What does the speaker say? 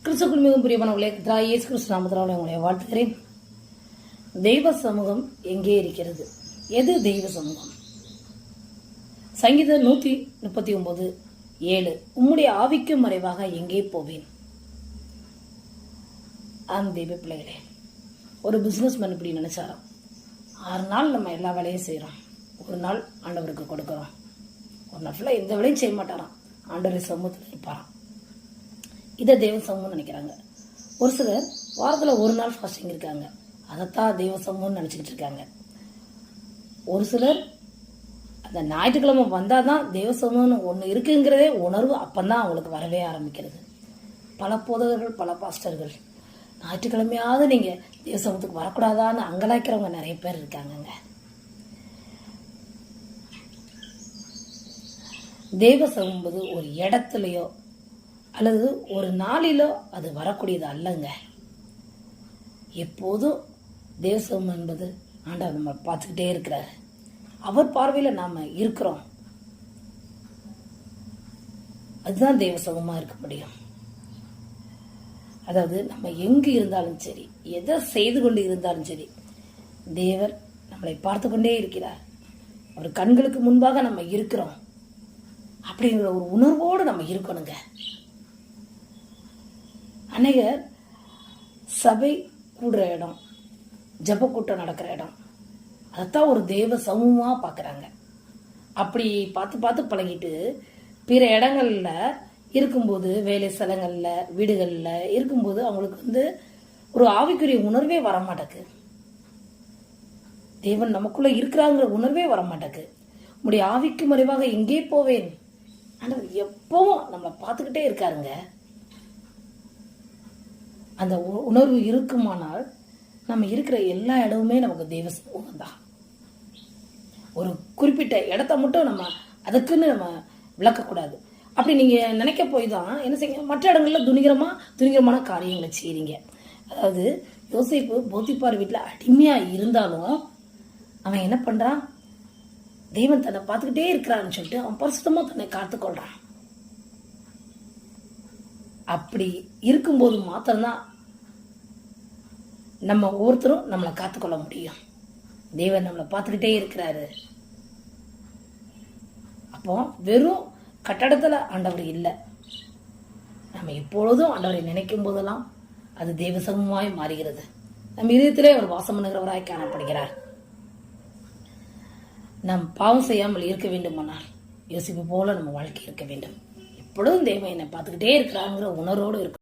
கிறிஸ்துக்குள் மிகவும் பிரியமானவர்களே, இயேசு கிறிஸ்து நாமத்தினாலே உங்களை வாழ்த்துகிறேன். தெய்வ சமூகம் எங்கே இருக்கிறது? எது தெய்வ சமூகம்? சங்கீதம் 139:7 உம்முடைய ஆவிக்கு மறைவாக எங்கே போவேன்? தெய்வ பிள்ளைகளே, ஒரு பிசினஸ் மேன் இப்படி நினைச்சாராம். 6 நாள் நம்ம எல்லா வேலையும் செய்யறோம், ஒரு நாள் ஆண்டவருக்கு கொடுக்கறோம். ஒரு நாள் ஃபுல்லா எந்த வேலையும் செய்ய மாட்டாராம், ஆண்டவர் சமூகத்தில் இருப்பாராம். இதை தெய்வ சமூகம்னு நினைக்கிறாங்க. ஒரு சிலர் வாரத்தில் ஒரு நாள் ஃபாஸ்டிங் இருக்காங்க, அதைத்தான் தெய்வ சமூகம்னு நினைச்சுக்கிட்டு இருக்காங்க. ஒரு சிலர் அந்த ஞாயிற்றுக்கிழமை வந்தாதான் தெய்வ சமூகம்னு ஒன்று இருக்குங்கிறதே உணர்வு அப்பந்தான் அவங்களுக்கு வரவே ஆரம்பிக்கிறது. பல போதகர்கள், பல பாஸ்டர்கள் ஞாயிற்றுக்கிழமையாவது நீங்க தெய்வ சமூகத்துக்கு வரக்கூடாதான்னு அங்கலாய்க்கிறவங்க நிறைய பேர் இருக்காங்கங்க. தெய்வ சமூகம் என்பது ஒரு இடத்துலயோ அல்லது ஒரு நாளிலோ அது வரக்கூடியது அல்லங்க. எப்போதும் தெய்வ சமூகம் என்பது ஆண்டவர் நம்ம பார்த்துக்கிட்டே இருக்கிறார். அவர் பார்வையில நாம இருக்கிறோம். அதுதான் தெய்வ சமூகமா இருக்க முடியும். அதாவது நம்ம எங்கு இருந்தாலும் சரி, எதை செய்து கொண்டு இருந்தாலும் சரி, தேவர் நம்மளை பார்த்து கொண்டே இருக்கிறார். அவர் கண்களுக்கு முன்பாக நம்ம இருக்கிறோம் அப்படிங்கிற ஒரு உணர்வோடு நம்ம இருக்கணுங்க. அநேகர் சபை கூடுற இடம், ஜப கூட்டம் நடக்கிற இடம், அதைத்தான் ஒரு தெய்வ சமூகமா பாக்குறாங்க. அப்படி பார்த்து பார்த்து பழகிட்டு பிற இடங்கள்ல இருக்கும்போது, வேலை ஸ்தலங்கள்ல, வீடுகள்ல இருக்கும்போது அவங்களுக்கு ஒரு ஆவிக்குரிய உணர்வே வரமாட்டேக்கு. தேவன் நமக்குள்ள இருக்கிறாங்கிற உணர்வே வரமாட்டேக்கு. உடைய ஆவிக்கு மறைவாக எங்கே போவேன்? ஆண்டவர் எப்பவும் நம்மளை பார்த்துக்கிட்டே இருக்காருங்க. அந்த உணர்வு இருக்குமானால் நம்ம இருக்கிற எல்லா இடமுமே நமக்கு தெய்வ சமூகம் தான். ஒரு குறிப்பிட்ட இடத்த மட்டும் நம்ம அதுக்குன்னு நம்ம விளக்கக்கூடாது. அப்படி நீங்க நினைக்க போய் தான் என்ன செய்ய மற்ற இடங்கள்ல துணிகரமான காரியங்களை செய்றீங்க. அதாவது யோசேப்பு போத்திபார் வீட்டுல அடிமையா இருந்தாலும் அவன் என்ன பண்றான்? தெய்வன் தன்னை பார்த்துக்கிட்டே இருக்கிறான்னு சொல்லிட்டு அவன் பரிசுத்தமா தன்னை காத்துக்கொள்றான். அப்படி இருக்கும்போது மாத்திரம்தான் நம்ம ஒவ்வொருத்தரும் நம்மளை காத்துக்கொள்ள முடியும். தேவன் நம்மளை பார்த்துக்கிட்டே இருக்கிறாரு. அப்போ வெறும் கட்டடத்துல ஆண்டவர் இல்லை, நம்ம எப்பொழுதும் ஆண்டவரை நினைக்கும் போதெல்லாம் அது தெய்வ சமூகமாய் மாறுகிறது. நம்ம இதயத்திலே அவர் வாசம் பண்ணுகிறவராய் காணப்படுகிறார். நாம் பாவம் செய்யாமல் இருக்க வேண்டுமானால் யோசிப்பு போல நம்ம வாழ்க்கை இருக்க வேண்டும். எப்பொழுதும் தெய்வம் என்னை பார்த்துக்கிட்டே இருக்கிறாங்கிற உணர்வோடு இருக்கும்.